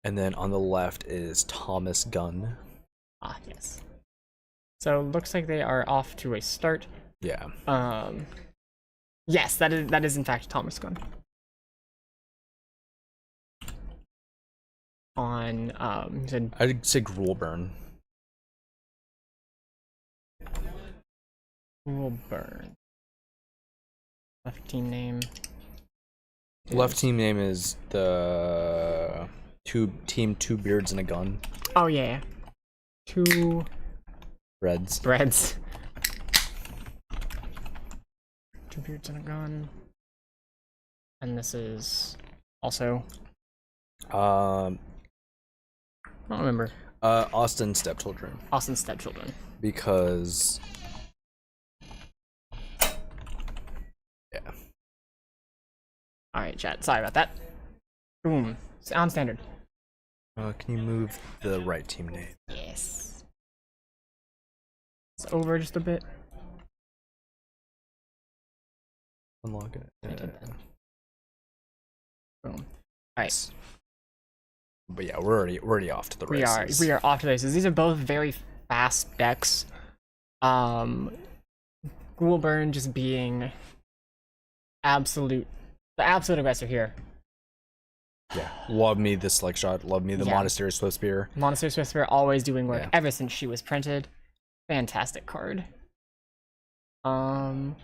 And then on the left is Thomas Gunn. Ah, yes. So looks like they are off to a start. Yeah. Yes, that is in fact Thomas Gunn. On you said I'd say Grulburn. Wilburn. Left team name. Left team name is the team Two Beards and a Gun. Oh yeah. Two Reds. Breads. Two Beards and a Gun. And this is also I don't remember. Austin Stepchildren. Austin Stepchildren. Because yeah. Alright, chat. Sorry about that. Boom. It's on standard. Can you move the right team name? Yes. It's over just a bit. Unlock it. Boom. Alright. But yeah, we're already off to the races. We are off to the races. These are both very fast decks. Ghoulburn just being the absolute aggressor here. Yeah, love me the Select Shot, love me the Monastery Swift Spear. Monastery Swift Spear always doing work Yeah. ever since she was printed. Fantastic card. I'm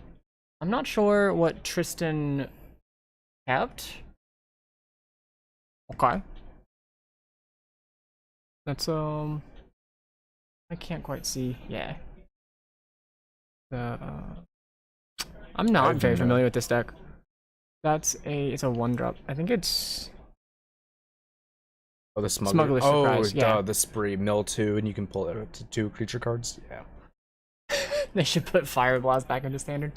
not sure what Tristan kept. Okay. That's I can't quite see. Yeah. I'm not very familiar with this deck. It's a 1-drop. I think it's Oh, the Smuggler's Surprise, yeah. The Spree, mill 2, and you can pull it up to 2 creature cards. Yeah. they should put Fire Blast back into standard.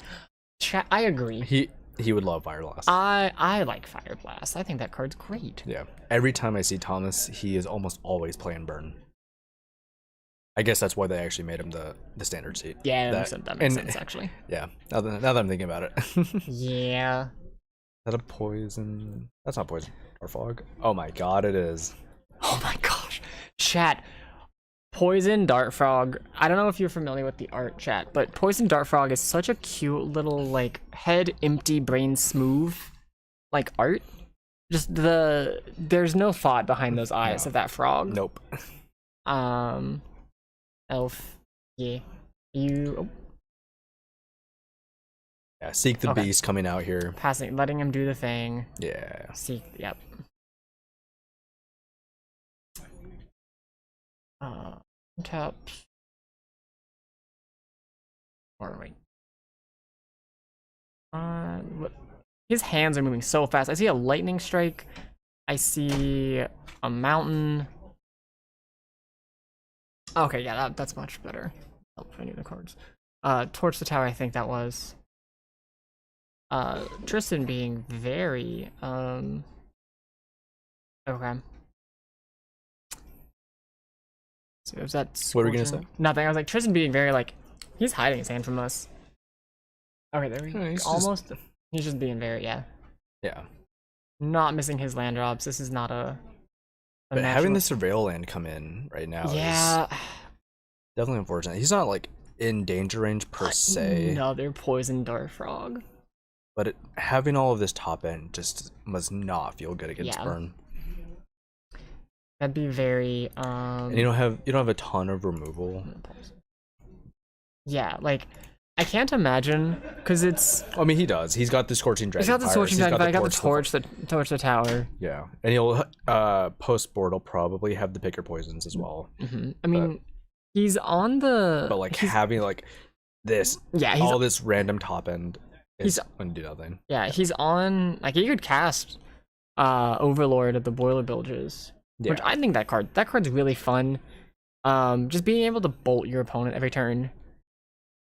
I agree. He would love Fire Blast. I like Fire Blast. I think that card's great. Yeah. Every time I see Thomas, he is almost always playing Burn. I guess that's why they actually made him the standard seat. Yeah, that makes sense actually. Yeah. Now that I'm thinking about it. Yeah. Is that a poison? That's not poison. Or fog. Oh my god, it is. Oh my gosh. Chat. Poison Dart Frog. I don't know if you're familiar with the art, chat, but Poison Dart Frog is such a cute little like head empty brain smooth like art. Just there's no thought behind those eyes of that frog. Nope. Elf. Yeah. Yeah, Seek the Beast coming out here. Passing, letting him do the thing. Yeah. Seek, yep. Tap. Or wait. His hands are moving so fast. I see a lightning strike. I see a mountain. Okay, yeah, that's much better. Help if I knew the cards. Torch the Tower, I think that was. Tristan being very, okay. So is that what were you gonna say? Nothing. I was like, Tristan being very, like, he's hiding his hand from us. Okay, there we go. Almost. He's just being very, yeah. Yeah. Not missing his land drops. This is not a but having the Surveil land come in right now is definitely unfortunate. He's not, like, in danger range per se. Another Poison Dart Frog. But having all of this top end just must not feel good against Burn. That'd be very and you don't have a ton of removal. Yeah, like I can't imagine because it's. I mean, he does. He's got the Scorching Dragon. He's got the Scorching Dragon. I got the torch the tower. Yeah, and he'll post board. He'll probably have the Picker Poisons as well. I mean, he's on the. But like having like this, all this random top end. He's gonna do nothing. Yeah, he's on. Like he could cast Overlord of the Boiler Bilges, which I think that card's really fun. Just being able to bolt your opponent every turn.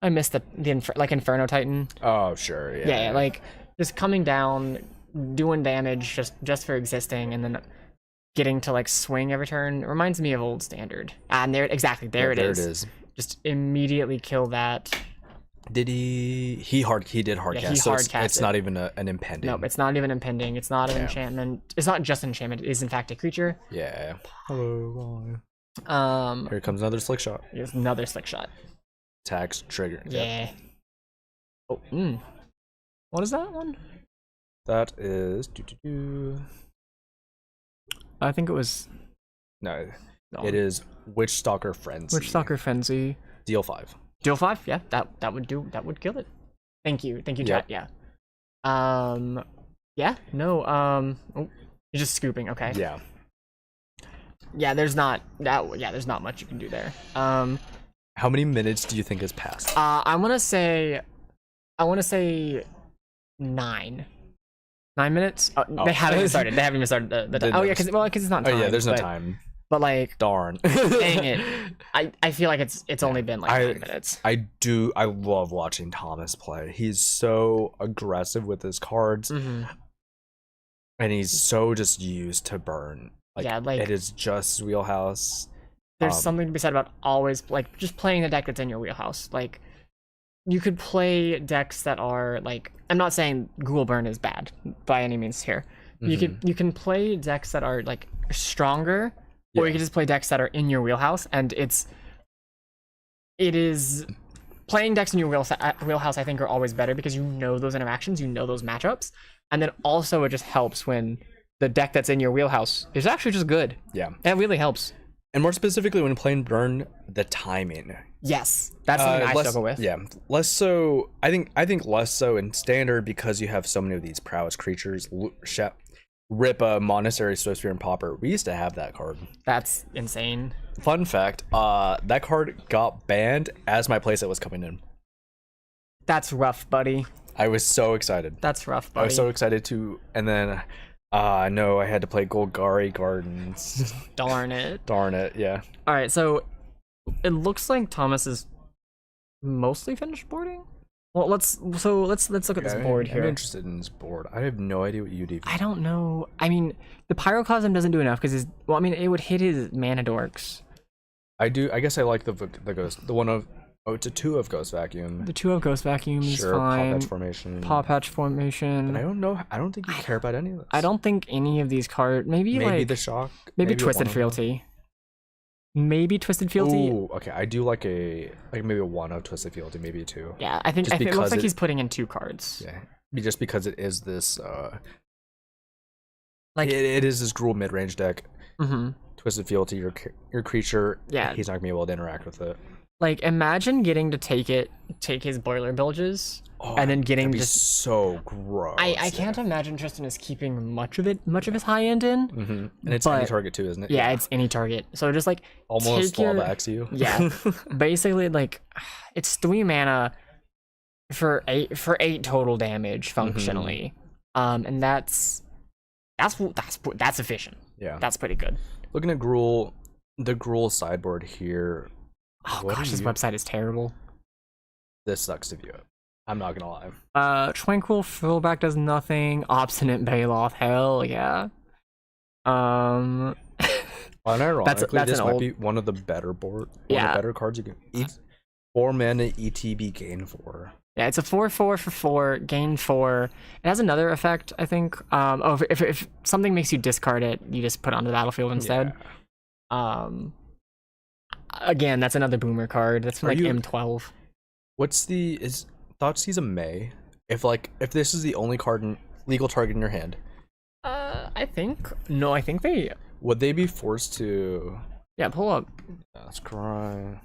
I missed the Inferno Titan. Oh sure, yeah. Yeah, like just coming down, doing damage just for existing, and then getting to like swing every turn. It reminds me of old standard. And there it is. There it is. Just immediately kill that. Did he did hard cast, he so hard cast it's not even an impending. Nope, it's not even impending. It's not an enchantment. It's not just an enchantment. It is in fact a creature. Yeah. Hello. Here comes another slick shot. Here's another slick shot. Attacks trigger. Yeah. Oh. What is that one? That is. I think it was. No. It is Witchstalker Frenzy. Witchstalker Frenzy. Deal 5. Deal 5, yeah, that would kill it. Thank you, chat. Yeah. Yeah. No. Oh, you're just scooping. Okay. Yeah. Yeah. There's not that. Yeah. There's not much you can do there. How many minutes do you think has passed? I want to say 9. 9 minutes. Oh, they haven't even started. They haven't even started the oh yeah, because it's not time. Oh yeah, there's no time. But like, darn. Dang it. I feel like it's only been like 9 minutes. I love watching Thomas play. He's so aggressive with his cards. And he's so just used to burn. Like, yeah, like it is just his wheelhouse. There's something to be said about always like just playing the deck that's in your wheelhouse. Like you could play decks that are like, I'm not saying Ghoul Burn is bad by any means here. You can play decks that are like stronger. Or you can just play decks that are in your wheelhouse, and it is playing decks in your wheelhouse. I think are always better because you know those interactions, you know those matchups, and then also it just helps when the deck that's in your wheelhouse is actually just good. Yeah, that really helps. And more specifically, when playing burn, the timing. Yes, that's something I struggle with. Yeah, less so. I think less so in standard because you have so many of these prowess creatures. Rip a Monastery Swiftspear and Pauper. We used to have that card. That's insane. Fun fact, that card got banned as my playset was coming in. That's rough, buddy. I was so excited. That's rough, buddy. I was so excited to, and then no, I had to play Golgari Gardens. Darn it. Darn it, yeah. Alright, so it looks like Thomas is mostly finished boarding? Well, let's look at this board here. I'm interested in this board. I have no idea what UDV. I don't know. I mean, the Pyroclasm doesn't do enough because it would hit his mana dorks. I guess I like the ghost. The one of it's a 2 of Ghost Vacuum. The 2 of Ghost Vacuum is fine. Paw Patch Formation. But I don't know. I don't think you care about any of this. I don't think any of these cards. Maybe like the Shock. Maybe Twisted Fealty. Maybe Twisted Fealty. Ooh, okay. I do like maybe a 1 of Twisted Fealty, maybe a 2. Yeah, I think it looks like he's putting in 2 cards. Yeah, just because it is this like it is this Gruul mid-range deck. Twisted Fealty, your creature. Yeah, he's not gonna be able to interact with it. Like imagine getting to take his Boiler Bilges. And then getting just so gross. I can't imagine Tristan is keeping much of his high end in. And it's any target too, isn't it? Yeah, it's any target. So just like almost fallbacks you. Yeah, basically like it's 3 mana for 8 total damage functionally, and that's efficient. Yeah, that's pretty good. Looking at Gruul, the Gruul sideboard here. Oh gosh, this website is terrible. This sucks to view it. I'm not gonna lie. Tranquil Fillback does nothing. Obstinate Baloth, hell yeah. Unironically, this might be one of the better better cards you can. 4 mana ETB gain 4. Yeah, it's a 4/4 for 4, gain 4. It has another effect, I think. If something makes you discard it, you just put it on the battlefield instead. Yeah. Again, that's another boomer card. That's like M12. What's Thoughtseize a May? If this is the only legal target in your hand. I think they would they be forced to. Yeah, pull up. Let's cry.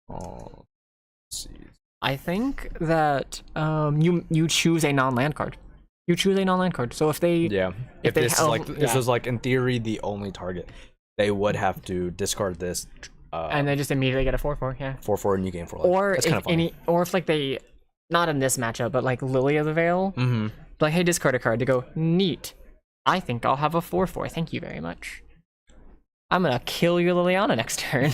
Oh, let's see. I think that you choose a non-land card. You choose a non-land card. So if they if this was like in theory the only target, they would have to discard this. And they just immediately get a 4/4, yeah. 4/4 and you gain 4 life. Or if like they, not in this matchup, but like Lily of the Veil, like hey, discard a card. They go, neat. I think I'll have a 4/4. Thank you very much. I'm gonna kill your Liliana next turn.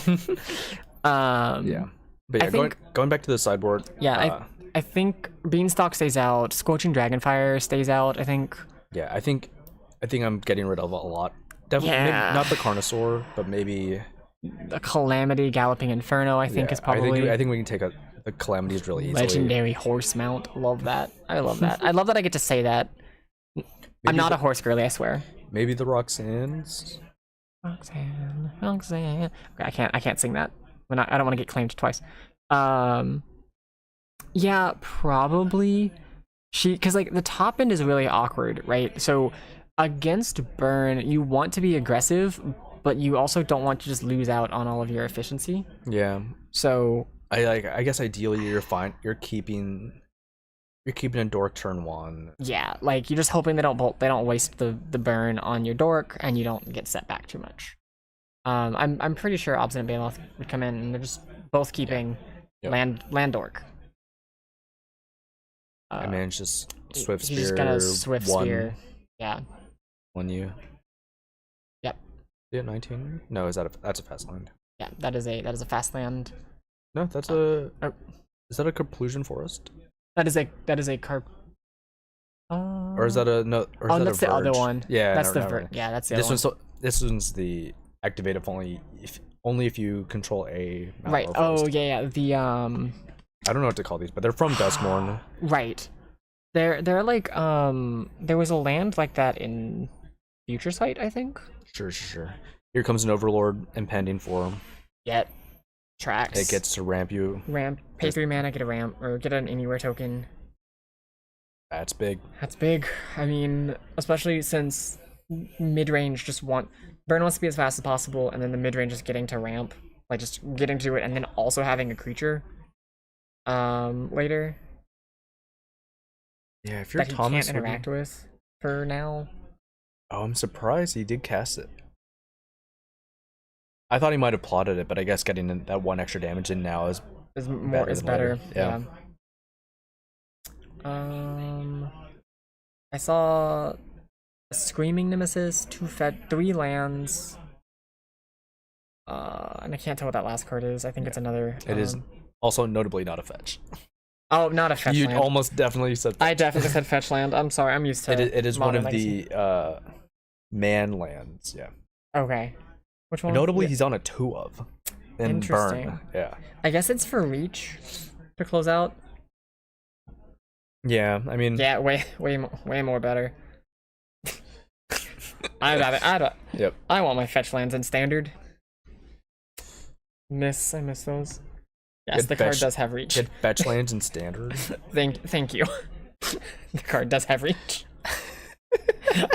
Yeah, but yeah, going back to the sideboard. Yeah, I think Beanstalk stays out. Scorching Dragonfire stays out. I think. Yeah, I think I'm getting rid of a lot. Definitely, maybe not the Carnosaur, but maybe. The Calamity, Galloping Inferno, I think is probably. I think we can take the calamities really easily. Legendary horse mount. Love that. I love that. I love that I get to say that. I'm not a horse girly, I swear. Maybe the Roxannes. Roxanne. Okay, I can't sing that. I don't want to get claimed twice. Yeah, probably. Because like the top end is really awkward, right? So against burn, you want to be aggressive, but you also don't want to just lose out on all of your efficiency. Yeah. So I guess ideally you're keeping a dork turn 1. Yeah, like you're just hoping they don't waste the burn on your dork and you don't get set back too much. I'm pretty sure Obstinate Behemoth would come in and they're just both keeping land dork. I mean, it's just Swift Spear. He's just gonna Swift Spear. Yeah. 1U. Yep. Yeah, 19. No, that's a fast land. Yeah, that is a fast land. No, that's is that a Complusion Forest? That is a carp. Or is that a no? Or is that that's a the other one. Yeah, that's yeah, that's the other one. This one's the activate only if you control a right. Oh yeah. The I don't know what to call these, but they're from Duskmourn. Right. They're like there was a land like that in Future Sight, I think. Sure. Here comes an Overlord impending form. Yet. Tracks. It gets to ramp you. Pay 3 mana, get a ramp, or get an anywhere token. That's big. That's big. I mean, especially since mid-range burn wants to be as fast as possible, and then the mid-range is getting to ramp, like just getting to it, and then also having a creature later. Yeah, if you're that Thomas, he can't interact with for now. Oh, I'm surprised he did cast it. I thought he might have plotted it, but I guess getting that 1 extra damage in now is better. Yeah. I saw a Screaming Nemesis, 3 lands. And I can't tell what that last card is. I think it's another. It is also notably not a fetch. Oh, not a fetch land. You almost definitely said fetch. I definitely said fetch land. I'm sorry, I'm used to it. It is one of the man lands, yeah. Okay. Which one? Notably, he's on a 2 of. Interesting. Burn. Yeah. I guess it's for reach to close out. Yeah, I mean. Yeah, way more better. Yep. I want my fetch lands in standard. I miss those. Yes, the card does have reach. Get fetch lands in standard. Thank you. The card does have reach.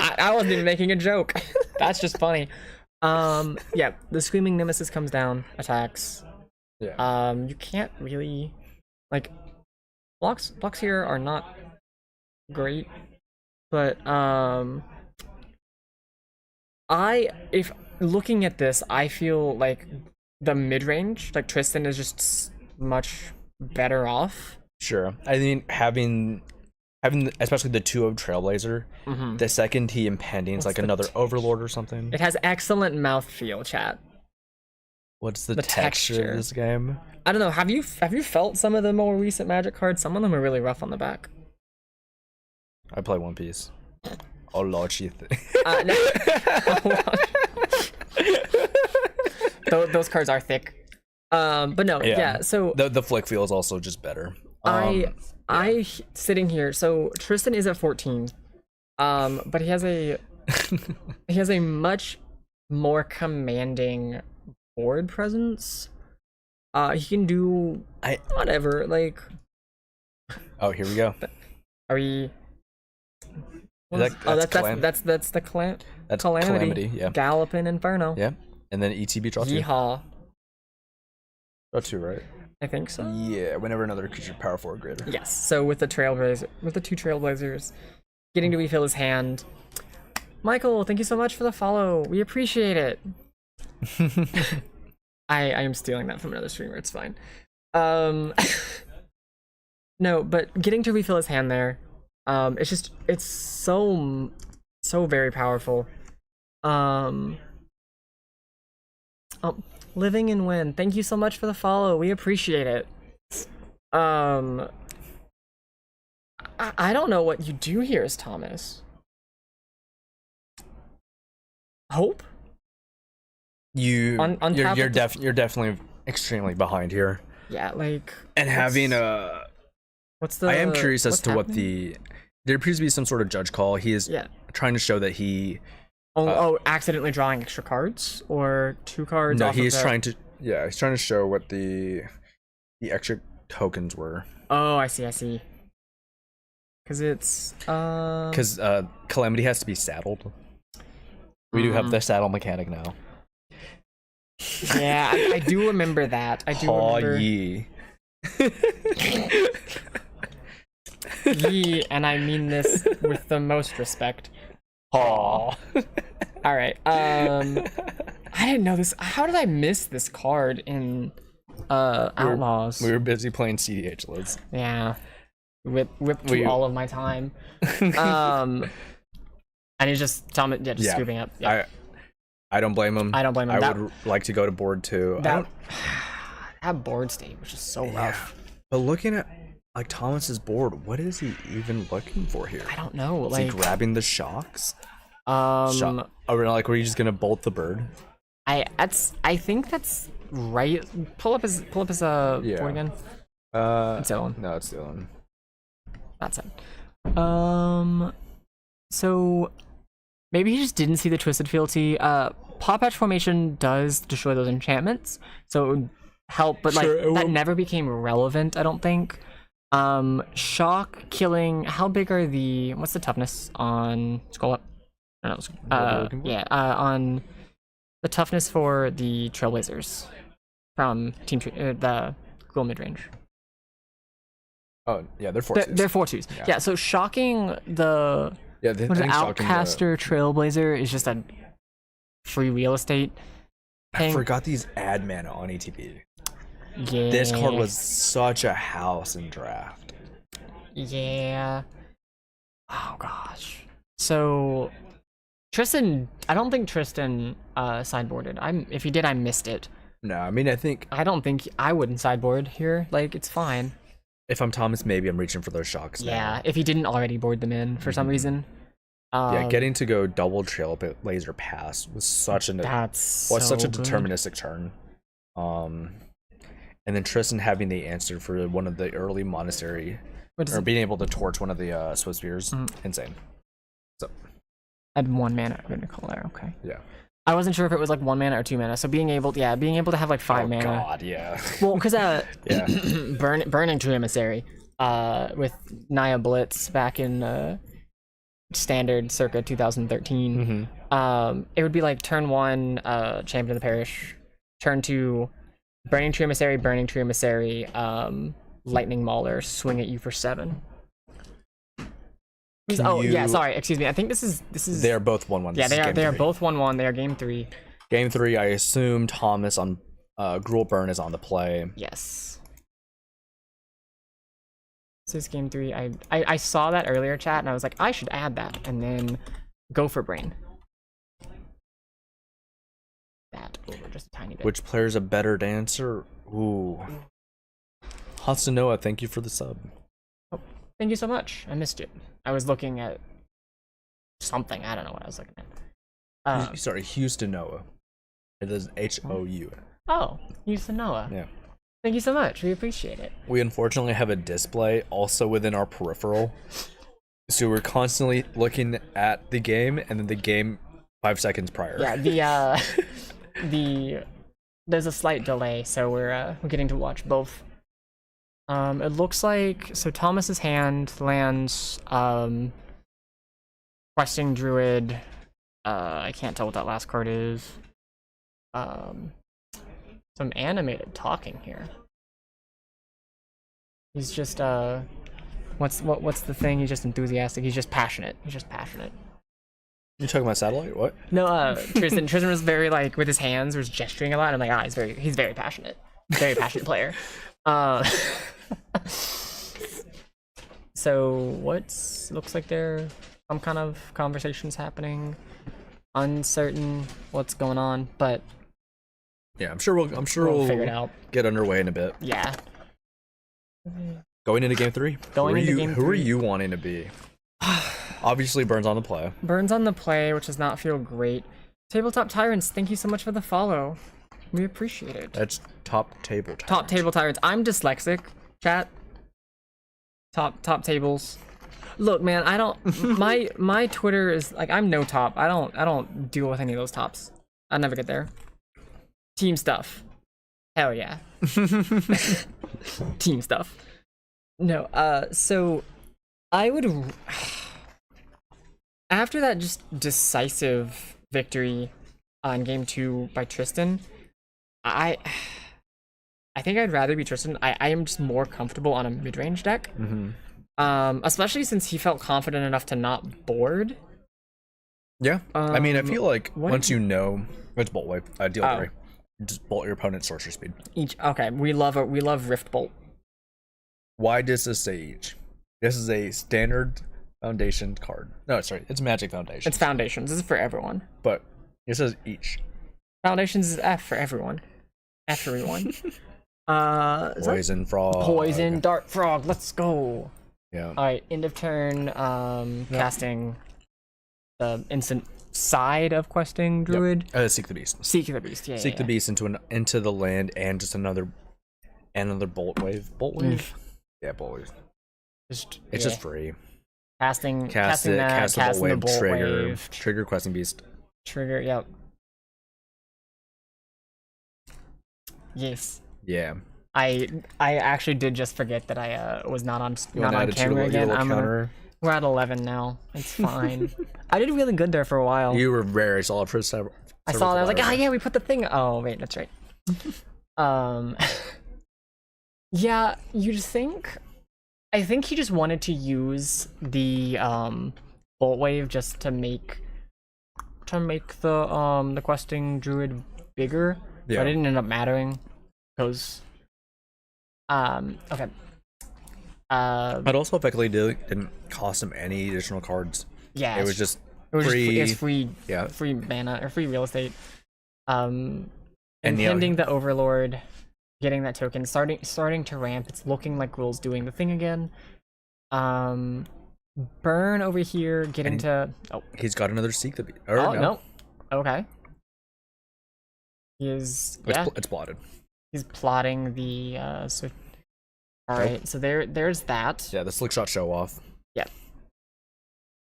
I wasn't even making a joke. That's just funny. Yeah, the Screaming Nemesis comes down, attacks. Yeah. You can't really like blocks here are not great, but if looking at this, I feel like the mid-range, like Tristan is just much better off. Sure. I mean, having especially the 2 of Trailblazer, the second he impending is like another Overlord or something. It has excellent mouthfeel, chat. What's the texture of this game? I don't know. Have you felt some of the more recent Magic cards? Some of them are really rough on the back. I play One Piece. Oh lord, Those cards are thick. But no, yeah. So the flick feel is also just better. I sitting here. So Tristan is at 14, but he has a much more commanding board presence. He can do whatever. Like, oh, here we go. Are we? That's the Calamity. Yeah. Galloping Inferno. Yeah, and then ETB draw 2. Yeehaw. Draw 2, right? I think so. Yeah, whenever another creature power 4 or greater. Yes. So with the 2 Trailblazers, getting to refill his hand. Michael, thank you so much for the follow. We appreciate it. I am stealing that from another streamer. It's fine. No, but getting to refill his hand there, it's so very powerful. Living and Win, thank you so much for the follow. We appreciate it. I don't know what you do here as Thomas. Hope? You're definitely extremely behind here. Yeah, like. And having a. What's the? I am curious as to happening? what the. There appears to be some sort of judge call. He is trying to show that he. Accidentally drawing extra cards or 2 cards. No, he's trying to. Yeah, he's trying to show what the extra tokens were. Oh, I see. Because it's because Calamity has to be saddled. We do have the saddle mechanic now. Yeah, I do remember that. I do remember. Yee. Yee, and I mean this with the most respect. Aw. All right. I didn't know this. How did I miss this card in Outlaws? We were busy playing CDH lists. Yeah. Whip through all of my time. And he's just scooping up. Yeah. I don't blame him. I would like to go to board 2. That board state was just so rough. But looking at like Thomas's board, what is he even looking for here? I don't know. Is he grabbing the shocks? Were you just gonna bolt the bird? I think that's right. Pull up his board again. It's Dylan. No, it's Dylan. That's it. So maybe he just didn't see the Twisted Fealty. Paw Patch Formation does destroy those enchantments, so it would help, but that never became relevant, I don't think. Shock killing. How big are what's the toughness on scroll up? I don't know. On the toughness for the Trailblazers from the Ghoul midrange. Oh yeah, they're 4/2s. They're 4/2s. Yeah, so shocking the Outcaster Trailblazer is just a free real estate thing. I forgot these add mana on ATB. Yeah. This card was such a house in draft. Yeah. Oh gosh. So Tristan, I don't think Tristan sideboarded. If he did, I missed it. No, I mean I don't think I wouldn't sideboard here. Like, it's fine. If I'm Thomas, maybe I'm reaching for those shocks now. Yeah, if he didn't already board them in for some reason. Getting to go double Trailblazer pass was such a deterministic turn. And then Tristan having the answer for one of the early monastery, or being able to torch one of the Swiss Spears, insane. So, add 1 mana to color. Okay. Yeah. I wasn't sure if it was like 1 mana or 2 mana. So being able to have like 5 mana. Oh God, yeah. Well, because burning to Emissary, with Naya Blitz back in standard circa 2013. It would be like turn 1, Champion of the Parish, turn 2, Burning Tree Emissary, Lightning Mauler, swing at you for 7. Sorry, excuse me. I think this is. They're both 1/1. Yeah, they are both 1/1. They are game 3. Game 3. I assume Thomas on Gruul Burn is on the play. Yes. This is game 3. I saw that earlier, chat, and I was like, I should add that, and then go for Brain. That over just a tiny bit. Which player's a better dancer? Ooh. Hasanoa, thank you for the sub. Oh, thank you so much. I missed it. I was looking at something. I don't know what I was looking at. Sorry, Houston Noah. It is HOU. Oh, Houston Noah. Yeah. Thank you so much. We appreciate it. We unfortunately have a display also within our peripheral. So we're constantly looking at the game and then the game 5 seconds prior. Yeah, there's a slight delay, so we're getting to watch both. It looks like Thomas's hand lands Questing Druid. I can't tell what that last card is. Some animated talking here. He's just what's the thing? He's just enthusiastic. He's just passionate. You talking about satellite? What? No, Tristan was very like with his hands, was gesturing a lot. I'm like, he's very passionate. Very passionate player. So looks like there some kind of conversations happening. Uncertain what's going on, but yeah, I'm sure we'll figure it out. Get underway in a bit. Yeah. Going into game 3. Who are you wanting to be? Obviously, Burns on the play. Burns on the play, which does not feel great. Tabletop Tyrants, thank you so much for the follow. We appreciate it. That's top table tyrants. Top table tyrants. I'm dyslexic, chat. Top tables. Look, man, I don't my Twitter is like I'm no top. I don't deal with any of those tops. I'll never get there. Team stuff. Hell yeah. Team stuff. No, so I would after that just decisive victory on game 2 by Tristan, I think I'd rather be Tristan. I am just more comfortable on a mid-range deck. Especially since he felt confident enough to not board. Yeah. I mean, I feel like once you know it's bolt wave, deal 3. Just bolt your opponent's sorcerer speed. Okay, we love Rift Bolt. Why does this say each? This is a standard foundation card. No, sorry, it's Magic Foundations. It's Foundations. This is for everyone. But it says each. Foundations is F for everyone. Everyone. Poison Frog. Poison Dart Frog. Let's go. Yeah. All right. End of turn. Casting the instant side of questing druid. Seek the Beast. Seek the Beast. Yeah. Seek the Beast into the land and just another bolt wave. Bolt wave. Yeah, bolt wave. It's just free. Casting the bolt wave, wave. Trigger questing beast. Trigger. Yep. Yes. Yeah. I actually did just forget that I was not on camera again. We're at 11 now. It's fine. I did really good there for a while. You were very solid for several. I saw that. I was like, oh yeah, we put the thing. Oh wait, that's right. Yeah, you'd think. I think he just wanted to use the bolt wave just to make the questing druid bigger. Yeah. But it didn't end up mattering because okay. But also effectively didn't cost him any additional cards. Yeah, it was just free. Yeah, free mana or free real estate. Impending the Overlord, getting that token, starting to ramp. It's looking like Will's doing the thing again. Burn over here, getting to. Oh, he's got another Seek the Beast. No. Okay. It's plotted. He's plotting the so. All right, so there's that. Yeah, the slick shot show off. Yeah.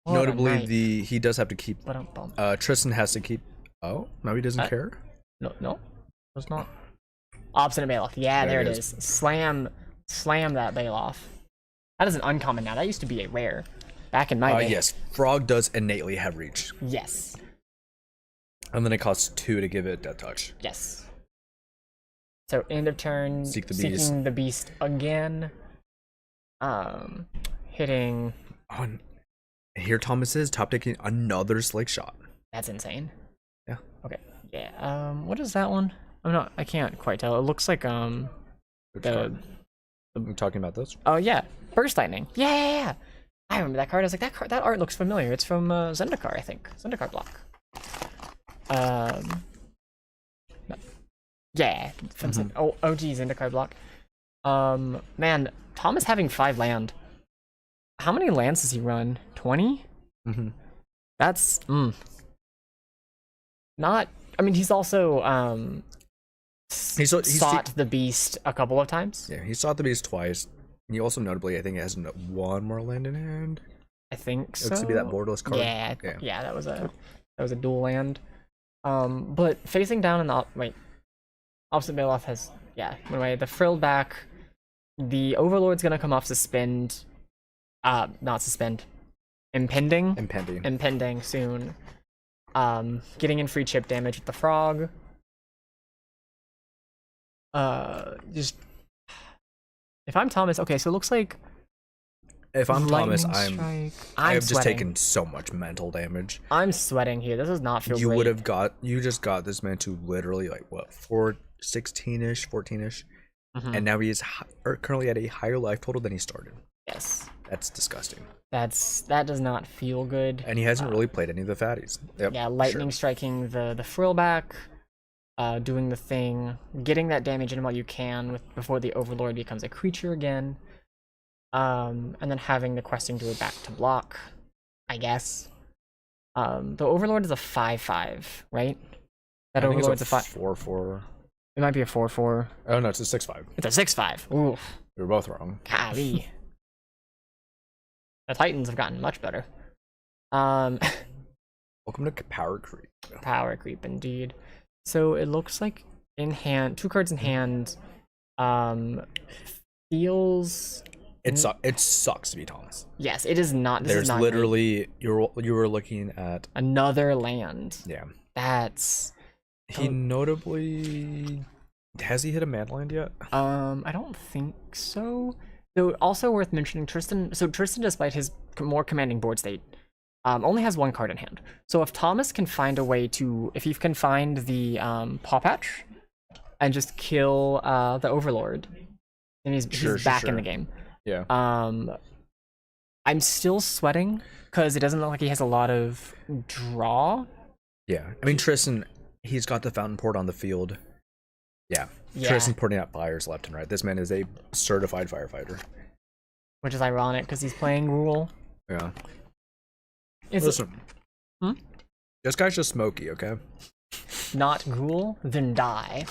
Notably, he does have to keep. Tristan has to keep. Oh, no, he doesn't care. No, it's not. Obstinate Bailoff. Yeah, there it is. Slam that Bailoff. That is an uncommon now. That used to be a rare back in my day. Yes, Frog does innately have reach. Yes. And then it costs 2 to give it Death Touch. Yes. So end of turn, seeking the beast again. Hitting. Oh, and here Thomas is top taking another slick shot. That's insane. Yeah. Okay. Yeah. What is that one? I can't quite tell. It looks like I'm talking about this. Oh yeah, Burst Lightning. Yeah. I remember that card. I was like, that art looks familiar. It's from Zendikar, I think. Zendikar block. Yeah, from OG Zendikar block. Man, Thomas having 5 land. How many lands does he run? 20? That's not. I mean, he's also he sought the beast a couple of times. Yeah, he sought the beast twice. He also notably, I think, has one more land in hand. I think so. Looks to be that borderless card. Yeah, that was a dual land. But facing down in the Opposite Bailoff has anyway, the frilled back. The Overlord's gonna come off suspend. Not suspend. Impending soon. Getting in free chip damage with the frog. Just if I'm Thomas, okay, so it looks like if I'm Thomas, I'm just taken so much mental damage. I'm sweating here. This does not feel great. You just got this man to literally 16-ish, 14-ish. And now he is currently at a higher life total than he started. Yes. That's disgusting. That does not feel good. And he hasn't really played any of the fatties. Yep, yeah, lightning striking the frill back, doing the thing, getting that damage in while you can before the Overlord becomes a creature again. And then having the questing druid back to block, I guess. The Overlord is a 5/5, right? That Overlord's a 4/4. It might be a 4-4. Oh no, it's a 6-5. It's a 6-5. Ooh. We were both wrong. Golly. The Titans have gotten much better. Welcome to power creep. Power creep, indeed. So it looks like in hand, 2 cards in hand. Feels. It sucks to be Thomas. Yes, it is not. There's literally you were looking at another land. Yeah. That's. He notably has he hit a man land yet? I don't think so. So also worth mentioning, Tristan. So Tristan, despite his more commanding board state, only has 1 card in hand. So if Thomas can find a way to, if he can find the Paw Patch, and just kill the Overlord, then he's back in the game. Yeah. I'm still sweating because it doesn't look like he has a lot of draw. Yeah, I mean Tristan, he's got the fountain port on the field. Yeah. Tristan porting out fires left and right. This man is a certified firefighter. Which is ironic because he's playing Rule. Yeah. Listen. This guy's just smoky, okay? Not Ghoul, then die.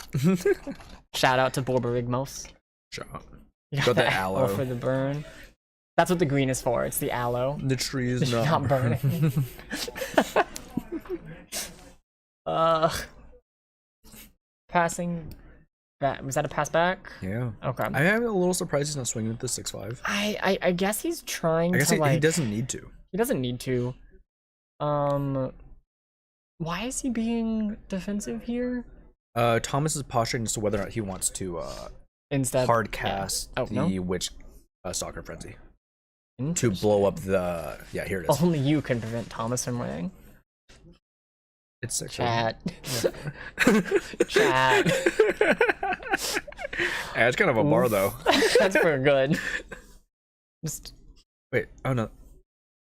Shout out to Borborygmos. Shut up. Got the aloe. For the burn. That's what the green is for. It's the aloe. The tree is not burning. Passing back. Was that a pass back? Yeah. Okay. I am a little surprised he's not swinging with the 6-5. I guess he's trying to like... he doesn't need to. He doesn't need to. Why is he being defensive here? Thomas is posturing as to whether or not he wants to instead hard cast Witch Stalker Frenzy to to blow up the here it is. Only you can prevent Thomas from winning. It's 6. Chat. Chat. Yeah, it's kind of a bar though. That's pretty good. Just wait. Oh no.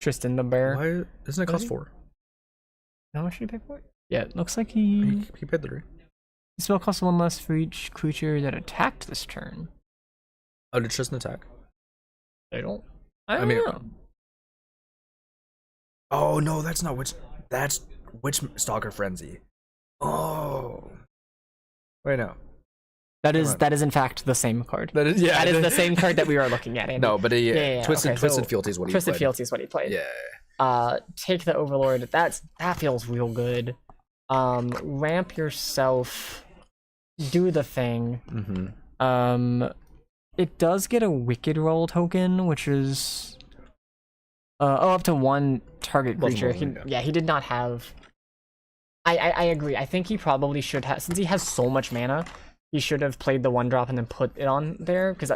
Tristan the bear. Why doesn't it cost 4? How much did he pay for it? Yeah, it looks like he paid 3. The spell costs 1 less for each creature that attacked this turn. Oh, did Tristan attack? They don't. I mean, know. Oh no, that's not Witch. That's Witch Stalker Frenzy. Oh. Wait, no. That is in fact the same card. That is the same card that we are looking at. Andy. No, but Twisted Fealty is what he played. Twisted Fealty is what he played. Yeah. Take the Overlord. That feels real good. Ramp yourself. Do the thing. It does get a Wicked Roll token, which is up to 1 target creature. He did not have. I agree. I think he probably should have, since he has so much mana. He should have played the 1-drop and then put it on there, because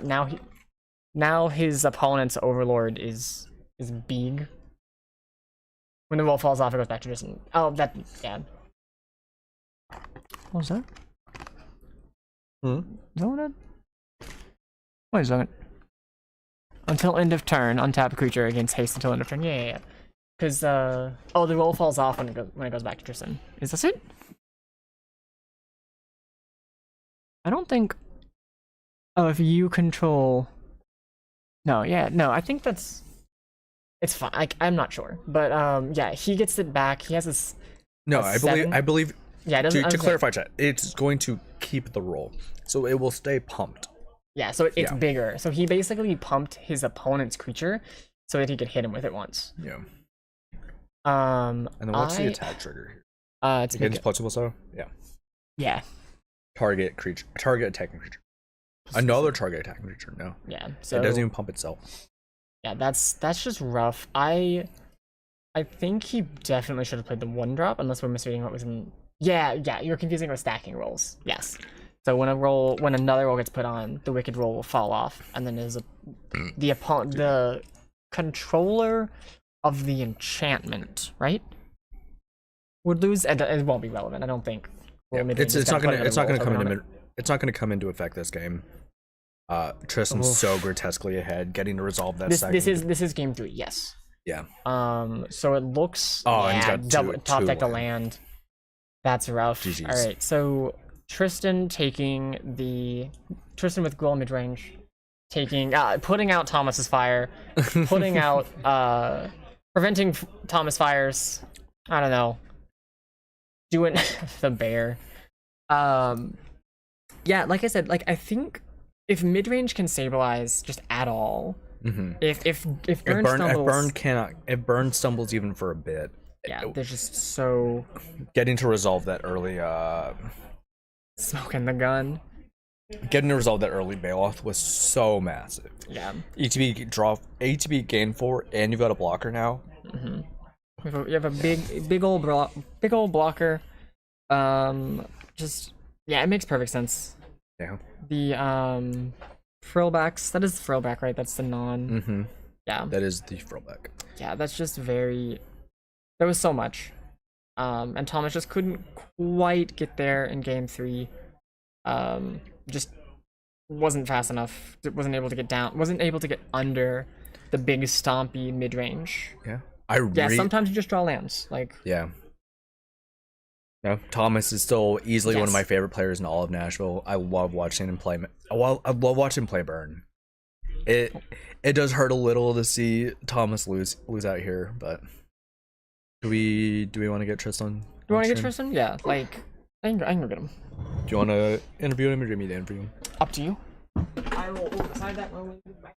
now his opponent's Overlord is big. When the roll falls off, it goes back to just. Oh, that What was that? Is that what Wait a second. Until end of turn, untap a creature against haste until end of turn. Yeah. Because the roll falls off when it goes back to Tristan. Is this it? I don't think. Oh, if you control. No, I think that's. It's fine. I'm not sure, but he gets it back. He has this. No, I believe. Yeah, it to clarify, chat, it's going to keep the roll, so it will stay pumped. Yeah, so it's bigger. So he basically pumped his opponent's creature so that he could hit him with it once. Yeah. And then what's the attack trigger here? It's against plus so. Yeah. Yeah. Target attacking creature. Another target attacking creature. No. Yeah. So it doesn't even pump itself. Yeah, that's just rough. I think he definitely should have played the 1-drop, unless we're misreading what was in. Yeah, you're confusing with stacking rolls. Yes. So when another roll gets put on, the Wicked Roll will fall off, and then the controller of the enchantment, right, would lose, and it won't be relevant. I don't think. It's not gonna come into effect this game. Tristan's so grotesquely ahead, getting to resolve that. This is game 3. Yes. Yeah. So it looks. And he's got top deck to land. That's rough. GG's. All right, so Tristan with Ghoul midrange, putting out Thomas's fire, putting out preventing Thomas fires. I don't know. Doing the bear. Yeah, like I said, like I think if mid range can stabilize just at all, if Burn stumbles even for a bit. Yeah, they're just so getting to resolve that early smoking the gun. Getting to resolve that early Bailoff was so massive. Yeah. ATB gain 4, and you've got a blocker now. You have a big old blocker. Just it makes perfect sense. Yeah. The frillbacks. That is the frillback, right? That's the non. Yeah. That is the frillback. Yeah, that's just very. There was so much, and Thomas just couldn't quite get there in game 3. Just wasn't fast enough. Wasn't able to get down. Wasn't able to get under the big stompy mid range. Yeah. Sometimes you just draw lands. Like. Yeah. No, Thomas is still easily one of my favorite players in all of Nashville. I love watching him play. I love watching him play Burn. It does hurt a little to see Thomas lose out here, but do we want to get Tristan? Do you want to get Tristan? Yeah, like I can go get him. Do you want to interview him or do you want me to interview him? Up to you. I will decide that when we get back.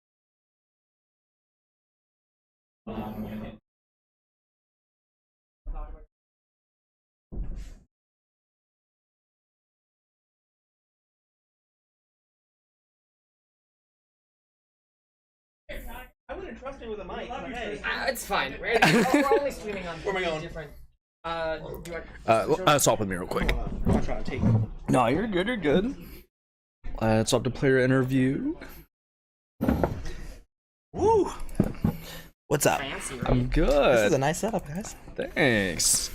I wouldn't trust me with a mic. Hey. It's fine. We're only streaming on. Where am I going? Different. Swap with me real quick. I'm trying to take. No, you're good. You're good. Let's swap to player interview. Woo! What's up? Fancy, right? I'm good. This is a nice setup, guys. Thanks.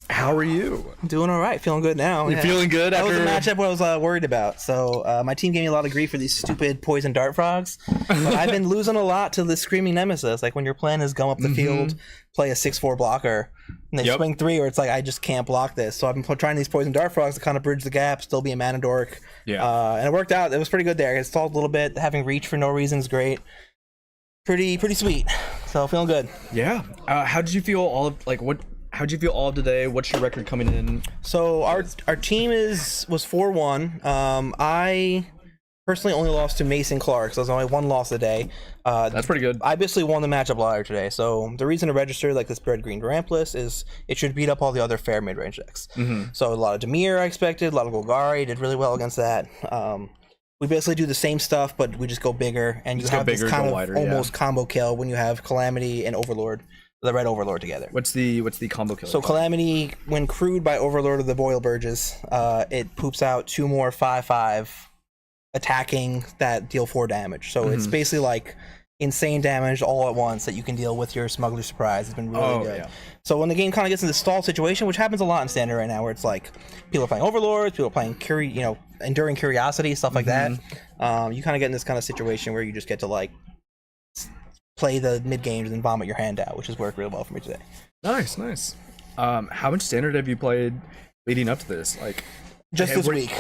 How are you? I'm doing all right. Feeling good now. You feeling good? That was a matchup I was worried about. So my team gave me a lot of grief for these stupid poison dart frogs. But I've been losing a lot to the screaming nemesis. Like when your plan is go up the field, play a 6/4 blocker, and then swing 3, or it's like I just can't block this. So I've been trying these poison dart frogs to kind of bridge the gap, still be a mana dork. Yeah. And it worked out. It was pretty good there. It stalled a little bit. Having reach for no reason is great. Pretty sweet. So feeling good. Yeah. How did you feel How'd you feel all of today? What's your record coming in? So our team was 4-1. I personally only lost to Mason Clark, so there's only one loss a day. That's pretty good. I basically won the matchup ladder today. So the reason to register like this red green Rampless is it should beat up all the other fair mid range decks. So a lot of Dimir I expected, a lot of Golgari, did really well against that. We basically do the same stuff, but we just go bigger, and you have this kind of almost combo kill when you have Calamity and Overlord. The red Overlord together. What's the combo killer? So Calamity, when crewed by Overlord of the Boil Burges, it poops out 2 more 5/5 attacking that deal 4 damage. So it's basically like insane damage all at once that you can deal with your Smuggler Surprise. It's been really good. Yeah. So when the game kind of gets in the stall situation, which happens a lot in Standard right now, where it's like people are playing Overlords, people are playing Enduring Curiosity, stuff like that. You kind of get in this kind of situation where you just get to like play the mid games and then vomit your hand out, which has worked really well for me today. Nice. How much Standard have you played leading up to this? Like just this week.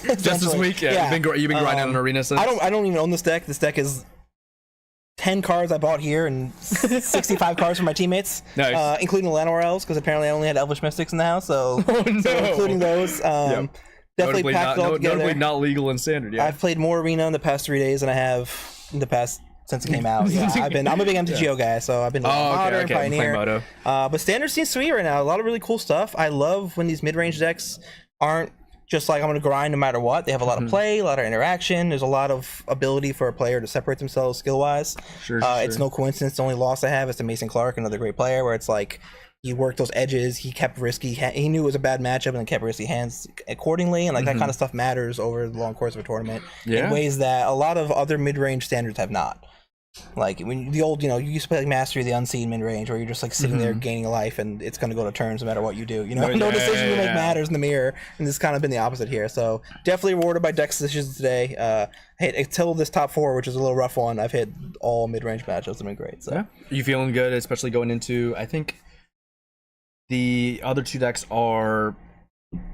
Just this week? Yeah. You've been grinding on Arena since? I don't even own this deck. This deck is 10 cards I bought here and 65 cards from my teammates, including the Llanowar Elves, because apparently I only had Elvish Mystics in the house. So, so including those. Definitely packed it all together. Notably not legal in Standard. Yeah. I've played more Arena in the past 3 days than I have in the past since it came out. I'm a big MTGO guy, so I've been Modern, Pioneer. But Standard seems sweet right now. A lot of really cool stuff. I love when these mid-range decks aren't just like I'm going to grind no matter what. They have a lot of play, a lot of interaction. There's a lot of ability for a player to separate themselves skill-wise. Sure. It's no coincidence the only loss I have is to Mason Clark, another great player, where it's like he worked those edges, he kept risky, he knew it was a bad matchup and then kept risky hands accordingly, and like that kind of stuff matters over the long course of a tournament in ways that a lot of other mid-range standards have not. Like when the old, you used to play like Mastery of the Unseen mid-range, where you're just like sitting there gaining a life and it's going to go to turns no matter what you do. No decision you make matters in the mirror, and this has kind of been the opposite here. So definitely rewarded by deck decisions today. Hit until this top 4, which is a little rough one. I've hit all mid-range matchups. Have been great. So you feeling good, especially going into, I think the other 2 decks are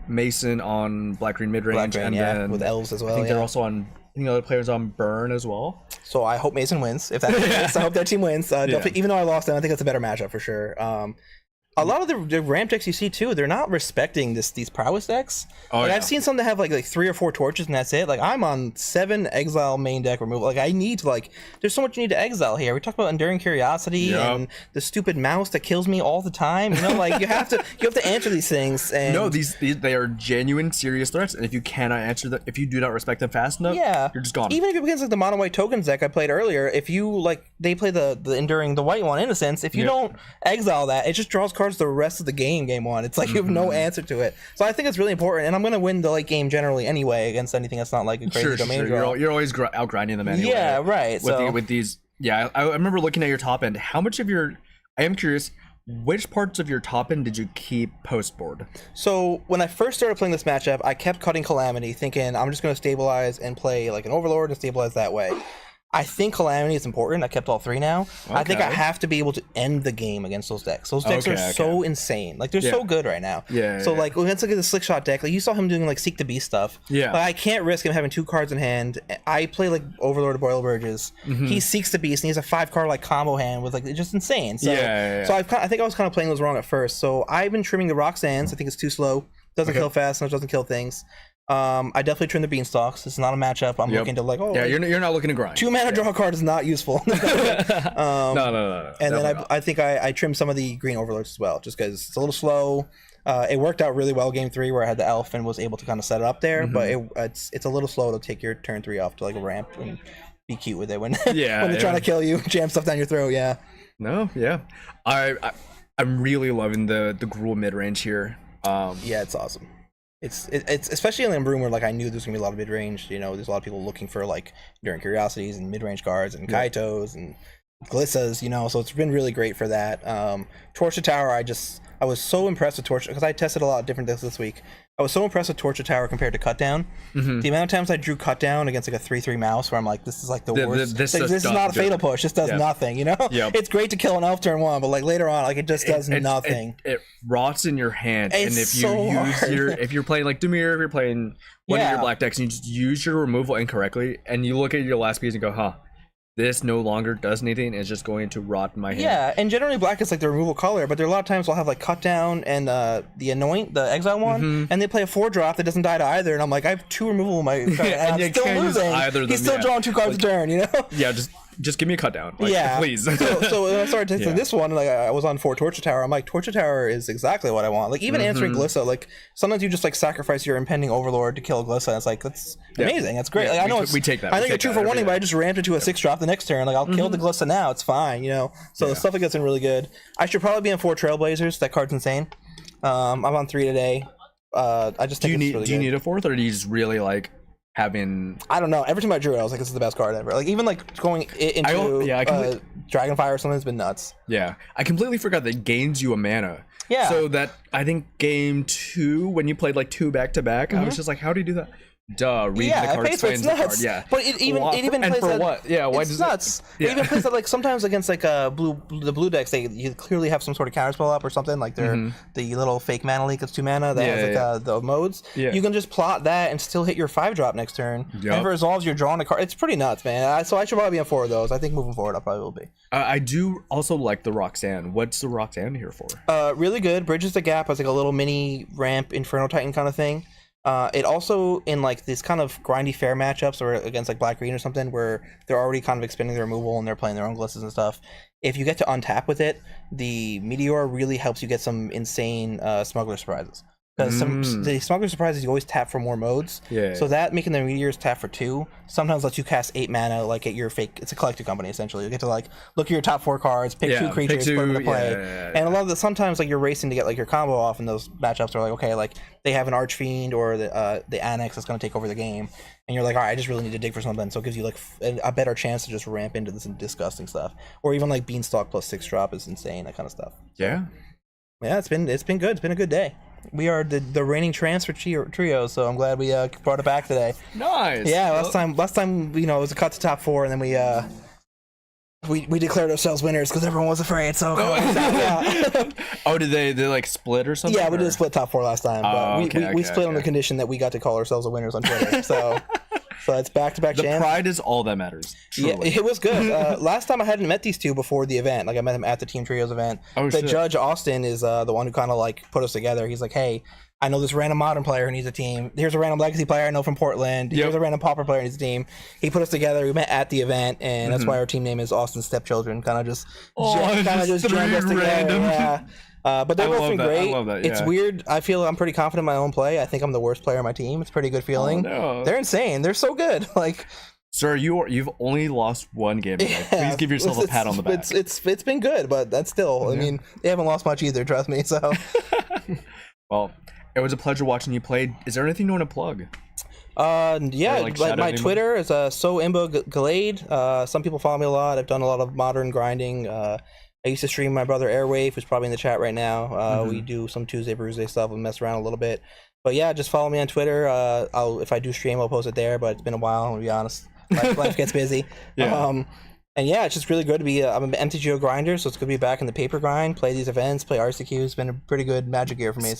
Mason on black-green mid-range, then with elves as well. I think they're also on other players on Burn as well. So I hope Mason wins. If that's the case, I hope that team wins. Definitely, even though I lost them, I think that's a better matchup for sure. a lot of the ramp decks you see too, they're not respecting these prowess decks. Oh, like, yeah. I've seen some that have like 3 or 4 torches and that's it. Like I'm on 7 exile main deck removal. Like I need to there's so much you need to exile here. We talked about Enduring Curiosity and the stupid mouse that kills me all the time. You know, like you have to answer these things. And no, these they are genuine, serious threats, and if you cannot answer them, if you do not respect them fast enough, you're just gone. Even if you're against like the mono white tokens deck I played earlier, if you they play the Enduring the white one Innocence, if you don't exile that, it just draws cards the rest of the game. Game 1, it's like you have no answer to it. So I think it's really important, and I'm gonna win the late game generally anyway against anything that's not like a crazy domain draw. You're always out grinding them anyway. Yeah, right. With these, I remember looking at your top end. How much of your? I am curious. Which parts of your top end did you keep post board? So when I first started playing this matchup, I kept cutting Calamity, thinking I'm just gonna stabilize and play like an Overlord and stabilize that way. I think Calamity is important. I kept all 3 now. Okay. I think I have to be able to end the game against those decks. Those decks are so insane. Like they're so good right now. So like let's look at the Slick Shot deck. Like you saw him doing like Seek the Beast stuff. Like I can't risk him having 2 cards in hand. I play like Overlord of Boil Burges. He Seeks the Beast and he has a 5-card like combo hand with like it's just insane. So so I think I was kind of playing those wrong at first. So I've been trimming the Roxannes. I think it's too slow. Doesn't kill fast and it doesn't kill things. I definitely trim the Beanstalks. It's not a matchup I'm looking to like. Oh, you're not looking to grind. 2 mana draw card is not useful. No. And then I think I trimmed some of the green Overlords as well, just because it's a little slow. It worked out really well game 3 where I had the elf and was able to kind of set it up there, but it's a little slow to take your turn 3 off to like a ramp and be cute with it when when they're trying to kill you, jam stuff down your throat. I'm really loving the Gruul mid range here. It's awesome. It's especially in the room where like I knew there's gonna be a lot of mid range. You know, there's a lot of people looking for like Enduring Curiosities and mid range cards and Kaitos and Glissas. You know, so it's been really great for that. Torch the Tower, I was so impressed with Torch because I tested a lot of different decks this week. I was so impressed with Torch the Tower compared to Cut Down. The amount of times I drew Cut Down against like a 3/3 mouse where I'm like, this is like the worst. This is not a fatal push. This does nothing. You know, it's great to kill an elf turn 1, but like later on, like it just does nothing. It rots in your hand, and if if you're playing like Dimir, if you're playing one of your black decks, and you just use your removal incorrectly, and you look at your last piece and go, this no longer does anything. It's just going to rot in my hand. Yeah, and generally black is like the removal color, but there are a lot of times I'll have like Cut Down and the Anoint, the exile one, and they play a 4-drop that doesn't die to either, and I'm like, I have 2 removal in my and I'm still losing. He's still drawing 2 cards a turn, you know? Just give me a Cut Down, please. So when I started testing this one, like I was on 4 Torture Tower. I'm like, Torture Tower is exactly what I want. Like even answering Glissa, like sometimes you just like sacrifice your impending Overlord to kill a Glissa. It's like that's amazing. That's great. Like, I know we take that. I think you're 2 for 1, but I just ramped into a 6-drop the next turn. Like I'll kill the Glissa now. It's fine, you know. So stuff like that's been really good. I should probably be on 4 Trailblazers. That card's insane. I'm on 3 today. I just think do you need a 4th, or do you just really like having? I don't know. Every time I drew it, I was like, this is the best card ever. Like even like going into Dragonfire or something has been nuts. I completely forgot that gains you a mana. So that I think game 2 when you played like 2 back-to-back, I was just like, how do you do that? Duh, read the card, explains the card. But it even plays for that, what? Why it's nuts. It even plays that like sometimes against like the blue decks, you clearly have some sort of counterspell up or something, like they're the little fake mana leak that's 2 mana that has like the modes. You can just plot that and still hit your 5-drop next turn. And if it resolves, you're drawing a card. It's pretty nuts, man. So I should probably be on 4 of those. I think moving forward, I probably will be. I do also like the Roxanne. What's the Roxanne here for? Really good. Bridges the gap as like a little mini ramp Inferno Titan kind of thing. It also in like these kind of grindy fair matchups or against like black green or something where they're already kind of expending their removal and they're playing their own Glissas and stuff. If you get to untap with it, the Meteor really helps you get some insane Smuggler Surprises. Because the Smuggler Surprises you always tap for more modes. So that making the Meteors tap for 2 sometimes lets you cast 8 mana like at your fake. It's a collector company essentially. You get to like look at your top 4 cards, pick 2 creatures, put them into play. And a lot of the sometimes like you're racing to get like your combo off, and those matchups are like okay, like they have an Archfiend or the Annex that's going to take over the game, and you're like, all right, I just really need to dig for something. So it gives you like a better chance to just ramp into this disgusting stuff. Or even like Beanstalk plus 6-drop is insane. That kind of stuff. Yeah, it's been good. It's been a good day. We are the reigning transfer trio, so I'm glad we brought it back today. Nice. Yeah, last time you know it was a cut to top 4, and then we declared ourselves winners because everyone was afraid. So did they like split or something? Yeah, we did split top 4 last time, but we split on the condition that we got to call ourselves the winners on Twitter. So So it's back-to-back The champs. pride is all that matters. Truly. Yeah, it was good. Last time I hadn't met these two before the event. Like I met them at the Team Trios event. Oh, the shit. judge Austin is the one who kind of like put us together. He's like, hey, I know this random modern player who needs a team. Here's a random legacy player I know from Portland. Here's a random pauper player who needs a team. He put us together. We met at the event, and that's why our team name is Austin Stepchildren. Kind of just joined us together. Yeah. But they've both been great. I love that, yeah. It's weird. I feel I'm pretty confident in my own play. I think I'm the worst player on my team. It's a pretty good feeling. Oh, no. They're insane. They're so good. Like, sir, you've only lost one game today. Please give yourself a pat on the back. It's been good, but that's still. I mean, they haven't lost much either. Trust me. So. Well, it was a pleasure watching you play. Is there anything you want to plug? Yeah, like my Twitter is soimbo galade. Some people follow me a lot. I've done a lot of modern grinding. I used to stream my brother Airwave, who's probably in the chat right now. We do some Tuesday Bruisday stuff and mess around a little bit. But yeah, just follow me on Twitter. If I do stream, I'll post it there. But it's been a while. I'll be honest. Life gets busy. Yeah. And yeah, it's just really good to be. I'm an MTGO grinder, so it's good to be back in the paper grind. Play these events, play RCQ. It's been a pretty good Magic year for me.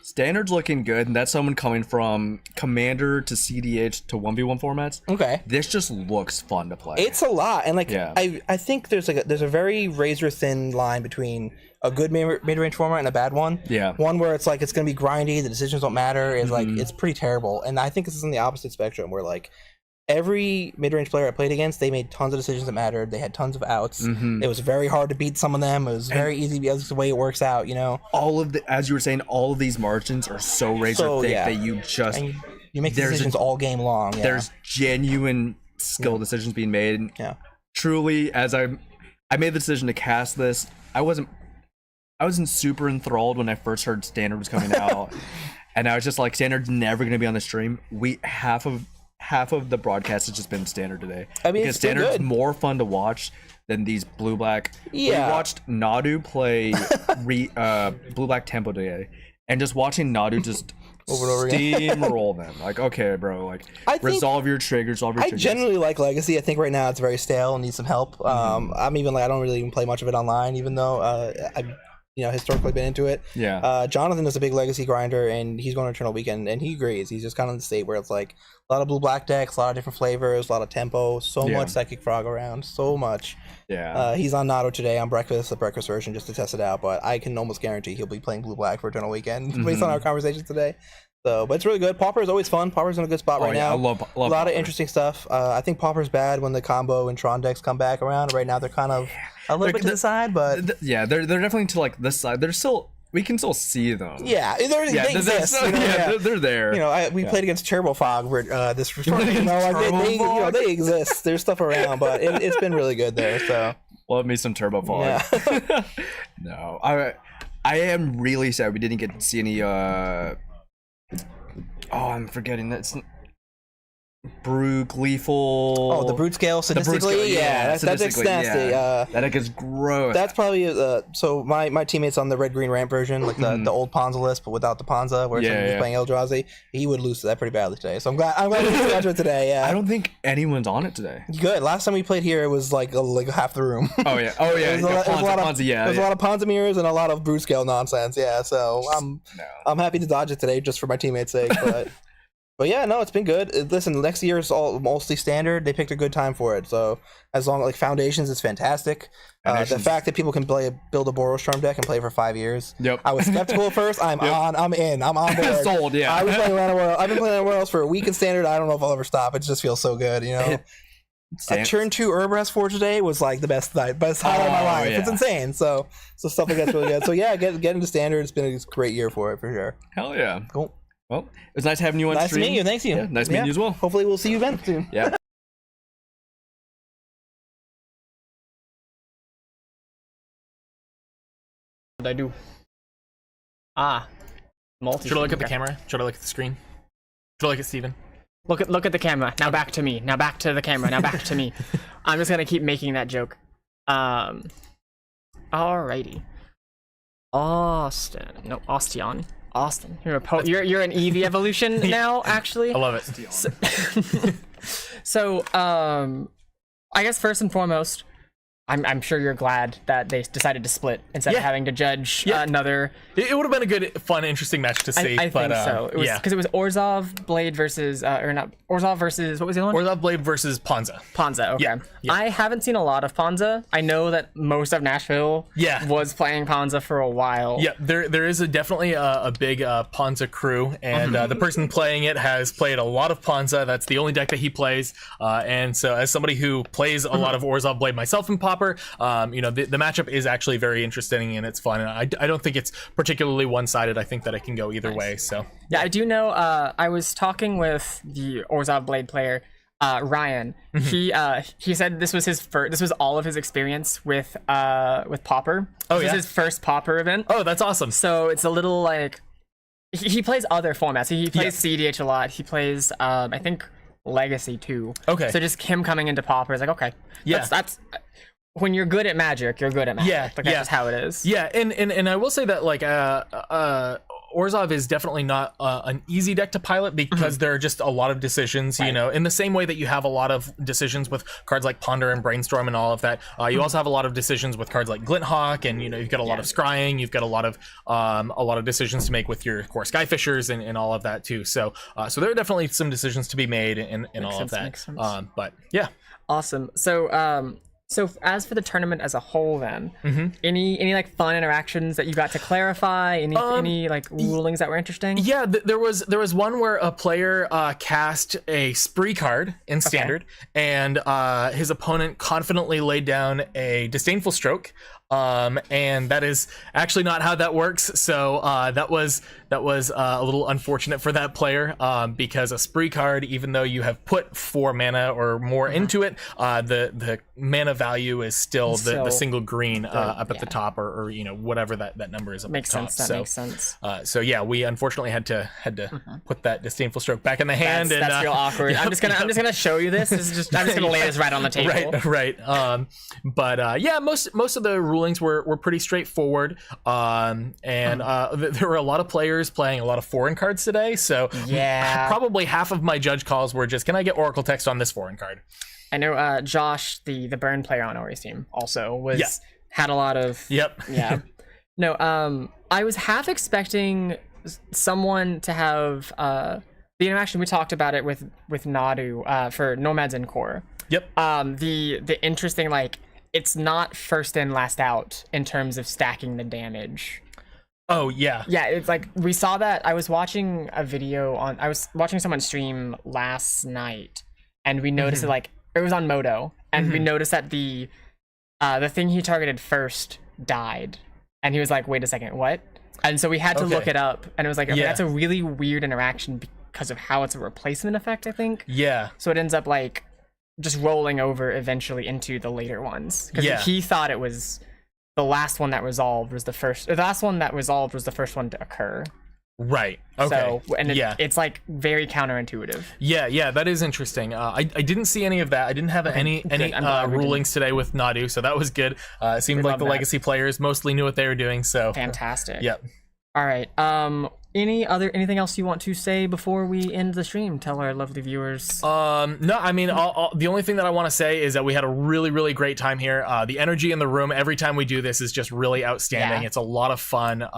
Standard's looking good, and that's someone coming from Commander to CDH to 1v1 formats. Okay. This just looks fun to play. It's a lot, and like I think there's a very razor thin line between a good mid-range format and a bad one. Yeah. One where it's like it's gonna be grindy, the decisions don't matter, is like it's pretty terrible. And I think this is on the opposite spectrum where like every mid-range player I played against, they made tons of decisions that mattered. They had tons of outs. It was very hard to beat some of them. It was very easy because the way it works out, you know. All of the, as you were saying, all of these margins are so razor thick that you just you make decisions all game long. Yeah. There's genuine skill decisions being made. Yeah. Truly, as I made the decision to cast this, I wasn't super enthralled when I first heard Standard was coming out, and I was just like, Standard's never gonna be on the stream. Half of the broadcast has just been Standard today. I mean, because Standard's more fun to watch than these blue black. Yeah. We watched Nadu play blue black tempo today, and just watching Nadu just steamroll them. Like, okay, bro, like resolve your triggers. I generally like Legacy. I think right now it's very stale and needs some help. I'm even like I don't really even play much of it online, even though I've historically been into it. Yeah. Jonathan is a big Legacy grinder, and he's going to Eternal Weekend, and he agrees. He's just kind of in the state where it's like a lot of blue black decks, a lot of different flavors, a lot of tempo, so much Psychic Frog around, so much. Yeah. He's on Nado today on the breakfast version, just to test it out, but I can almost guarantee he'll be playing blue black for Eternal Weekend based on our conversations today. So, but it's really good. Pauper is always fun. Pauper's in a good spot right now. I love a lot of interesting stuff. I think Pauper's bad when the combo and Tron decks come back around. Right now, they're kind of a little bit to the side, but they're definitely to like this side. They're still, we can still see them. Yeah, they exist. They're there. You know, we played against Turbo Fog this they exist. There's stuff around, but it's been really good there. So love me some Turbo Fog. Yeah. No, I am really sad we didn't get to see any. I'm forgetting that's Brute Lethal. Oh, the Brute Scale statistically, that's nasty. That deck is gross. That's probably so my teammates on the red green ramp version, like the old Ponza list, but without the Ponza, where he's playing Eldrazi, he would lose to that pretty badly today. So I'm glad we got it today. Yeah. I don't think anyone's on it today. Good. Last time we played here, it was like half the room. Oh yeah. There's a lot of Ponza mirrors and a lot of Brute Scale nonsense. Yeah. So I'm happy to dodge it today just for my teammates' sake, but. But yeah, no, it's been good. Listen, next year is all mostly Standard. They picked a good time for it. So as long like Foundations is fantastic. The fact that people can build a Boros Charm deck and play for 5 years. Yep. I was skeptical at first. I'm on board. Sold. Yeah. I've been playing around Worlds for a week in Standard. I don't know if I'll ever stop. It just feels so good, you know. Turn 2 Urbrass for today was like the best highlight of my life. Yeah. It's insane. So stuff like that's really good. So yeah, get into Standard. It's been a great year for it for sure. Hell yeah. Cool. Well, it was nice having you on stream. Nice to meet you. Thanks you. Yeah, nice meeting you as well. Hopefully we'll see you again soon. Yeah. What did I do? Multi. Should I look at the camera? Should I look at the screen? Should I look at Steven? Look at the camera. Now back to me. Now back to the camera. Now back to me. I'm just gonna keep making that joke. Alrighty. Austin. You're an Eevee evolution now, actually. I love it. So, I guess first and foremost, I'm sure you're glad that they decided to split instead of having to judge another. It would have been a good, fun, interesting match to see. I think so. It was because it was Orzhov Blade versus or not Orzhov versus what was the other one? Orzhov Blade versus Ponza. Ponza. Okay. Yeah. I haven't seen a lot of Ponza. I know that most of Nashville was playing Ponza for a while. Yeah, there is definitely a big Ponza crew, and the person playing it has played a lot of Ponza. That's the only deck that he plays, and so as somebody who plays a lot of Orzhov Blade myself in Popper, you know, the matchup is actually very interesting and it's fun, and I don't think it's particularly one-sided. I think that it can go either way. So yeah, I do know. I was talking with the Orzhov Blade player, Ryan. He said this was his first. This was all of his experience with Popper. This was his first Popper event. Oh, that's awesome. So it's a little like he plays other formats. He plays CDH a lot. He plays I think Legacy too. Okay. So just him coming into Popper is like, okay, that's when you're good at Magic, you're good at Magic. Like, that's just how it is. Yeah, and I will say that, like, Orzhov is definitely not an easy deck to pilot because there are just a lot of decisions, you know, in the same way that you have a lot of decisions with cards like Ponder and Brainstorm and all of that. You also have a lot of decisions with cards like Glinthawk, and, you know, you've got a lot of scrying, you've got a lot of decisions to make with your core Skyfishers and all of that too. So there are definitely some decisions to be made in all of that. Makes sense. But yeah. Awesome. So as for the tournament as a whole, then any like fun interactions that you got to clarify? Any like rulings that were interesting? Yeah, there was one where a player cast a spree card in standard, and his opponent confidently laid down a disdainful stroke. And that is actually not how that works. So that was a little unfortunate for that player, because a spree card, even though you have put 4 mana or more into it, the mana value is still the single green up at the top, or you know, whatever that number is up at the top. Makes sense. So yeah, we unfortunately had to put that disdainful stroke back in the hand. That's real awkward. Yeah, I'm just gonna show you this. I'm just gonna lay this right on the table. Right. But yeah, most of the rulings were pretty straightforward, and there were a lot of players playing a lot of foreign cards today, so probably half of my judge calls were just, can I get Oracle text on this foreign card? I know Josh, the burn player on Ori's team, also had a lot of No, I was half expecting someone to have the interaction. We talked about it with Nadu for Nomads and Core. The interesting, like, it's not first in, last out in terms of stacking the damage. Oh, yeah. Yeah, it's like, we saw that. I was watching someone stream last night, and we noticed that, like, it was on Moto, and we noticed that the thing he targeted first died. And he was like, wait a second, what? And so we had to look it up, and it was like, okay, that's a really weird interaction because of how it's a replacement effect, I think. Yeah. So it ends up, like, just rolling over eventually into the later ones, because he thought it was the last one that resolved was the first, or the last one that resolved was the first one to occur. Right. Okay. So, and it's like very counterintuitive. Yeah, that is interesting. I didn't see any of that. I didn't have any rulings today with Nadu, so that was good. It seemed like the legacy players mostly knew what they were doing. So fantastic. Yep. All right. Anything else you want to say before we end the stream? Tell our lovely viewers. No, I mean, the only thing that I want to say is that we had a really, really great time here. The energy in the room every time we do this is just really outstanding. Yeah. It's a lot of fun.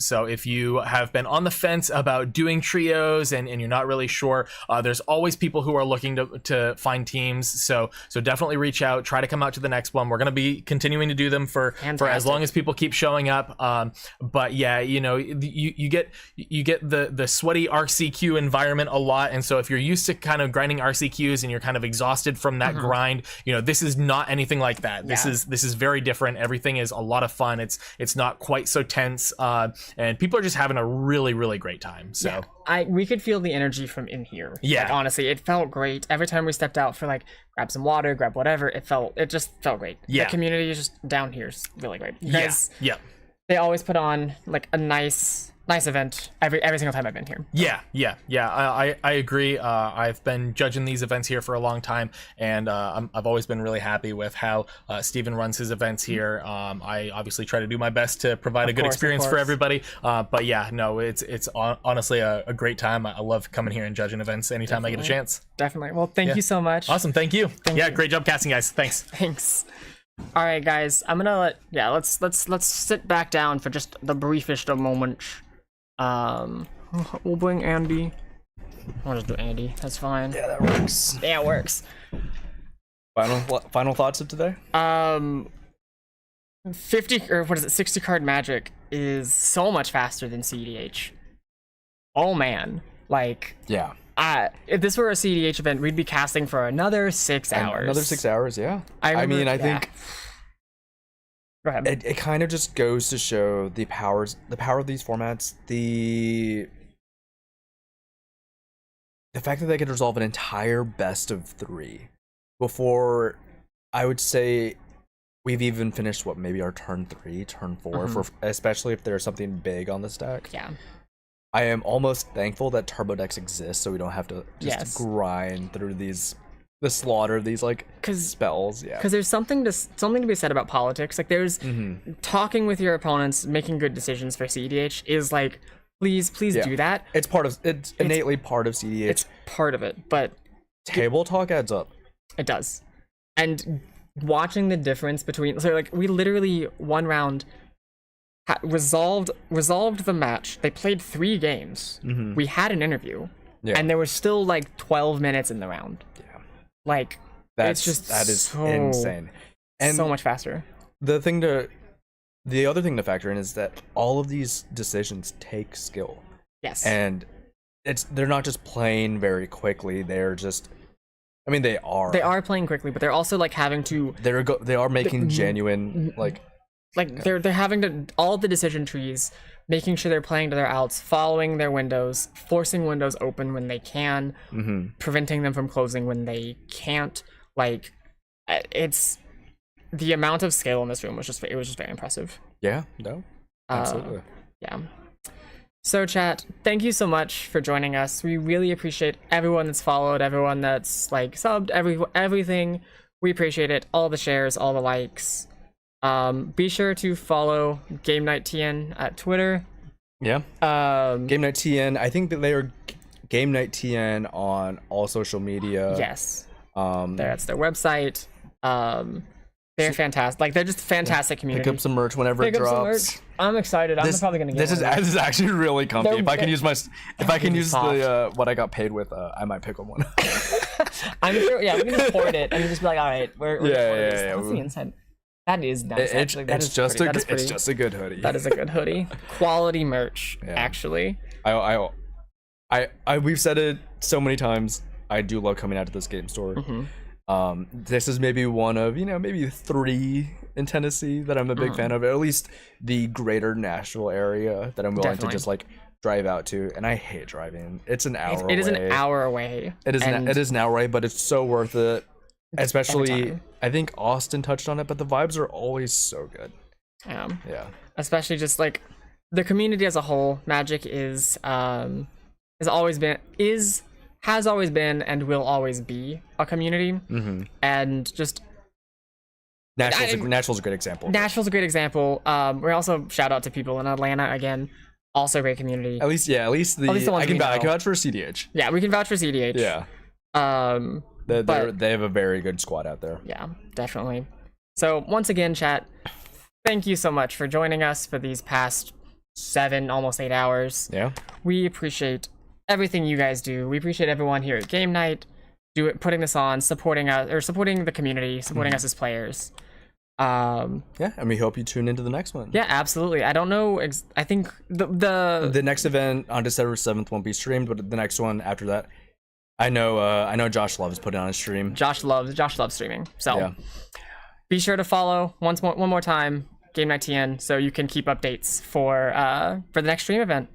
So if you have been on the fence about doing trios and you're not really sure, there's always people who are looking to find teams. So definitely reach out. Try to come out to the next one. We're going to be continuing to do them for as long as people keep showing up. But yeah, you know, you get the sweaty RCQ environment a lot, and so if you're used to kind of grinding RCQs and you're kind of exhausted from that grind, you know, this is not anything like that. This is very different. Everything is a lot of fun. It's not quite so tense, and people are just having a really, really great time. So we could feel the energy from in here. Yeah, like, honestly, it felt great every time we stepped out for, like, grab some water, grab whatever. It just felt great. Yeah, the community is just down here is really great. You guys, they always put on, like, a nice event every single time I've been here. I agree. I've been judging these events here for a long time, and I've always been really happy with how Steven runs his events here. I obviously try to do my best to provide a good experience for everybody, but yeah, no, it's honestly a great time. I love coming here and judging events anytime I get a chance. Definitely. Well, thank you so much. Awesome. Thank you. Great job casting, guys. Thanks. All right, guys. I'm gonna let's sit back down for just the briefest of moments. We'll bring Andy. I'll just do Andy. That's fine. Yeah, that works. Yeah, it works. Final thoughts of today? 50 or what is it? 60 card Magic is so much faster than CDH. Oh man, like yeah. If this were a CDH event, we'd be casting for another 6 hours. Another 6 hours, yeah. I think Go ahead. it kind of just goes to show the power of these formats, the fact that they could resolve an entire best of 3 before, I would say, we've even finished maybe our turn 3, turn 4, for especially if there's something big on the stack. Yeah. I am almost thankful that Turbo decks exist, so we don't have to just grind through the slaughter of these spells. Yeah, because there's something to be said about politics. Like there's talking with your opponents, making good decisions for CDH is like, please do that. It's innately part of CDH. It's part of it, but table talk adds up. It does, and watching the difference between we literally one round. Resolved the match. They played 3 games. We had an interview, and there was still 12 minutes in the round. Yeah, that is so insane, and so much faster. The other thing to factor in is that all of these decisions take skill. Yes, and they're not just playing very quickly. They're just, I mean, they are playing quickly, but they're also having to. They are making genuine they're having to all the decision trees, making sure they're playing to their outs, following their windows, forcing windows open when they can, preventing them from closing when they can't. It's the amount of skill in this room was just very impressive. Yeah, no, absolutely. Yeah. So chat, thank you so much for joining us. We really appreciate everyone that's followed, everyone that's subbed, everything. We appreciate it. All the shares, all the likes. Be sure to follow Game Night TN at Twitter. Yeah. Game Night TN. I think that they are Game Night TN on all social media. Yes. That's their website. They're fantastic. They're just a fantastic community. Pick up some merch whenever it drops. I'm excited. I'm probably gonna get this is actually really comfy. If I can use the what I got paid with, I might pick up one. I'm sure. Yeah, we can just port it and just be like, all right, we're yeah. What's the inside? That is nice. It's just a good hoodie. That is a good hoodie. Quality merch, actually. We've said it so many times. I do love coming out to this game store. This is maybe one of maybe 3 in Tennessee that I'm a big fan of. At least the greater Nashville area that I'm willing to just drive out to. And I hate driving. It's an hour. It is an hour away. It is an hour away, but it's so worth it. Especially, I think Austin touched on it, but the vibes are always so good. Yeah. Especially just the community as a whole. Magic has always been, and will always be a community. And just Nashville's a great example. Nashville's a great example. We also shout out to people in Atlanta again. Also a great community. At least the I can vouch for CDH. Yeah, we can vouch for CDH. Yeah. They have a very good squad out there. Yeah, definitely. So once again, chat, thank you so much for joining us for these past 7, almost 8 hours. Yeah. We appreciate everything you guys do. We appreciate everyone here at Game Night putting this on, supporting us, or supporting the community, supporting us as players. And we hope you tune into the next one. Yeah, absolutely. I don't know. I think the next event on December 7th won't be streamed, but the next one after that, I know Josh loves putting on a stream. Josh loves streaming. So be sure to follow one more time Game Night TN so you can keep updates for the next stream event.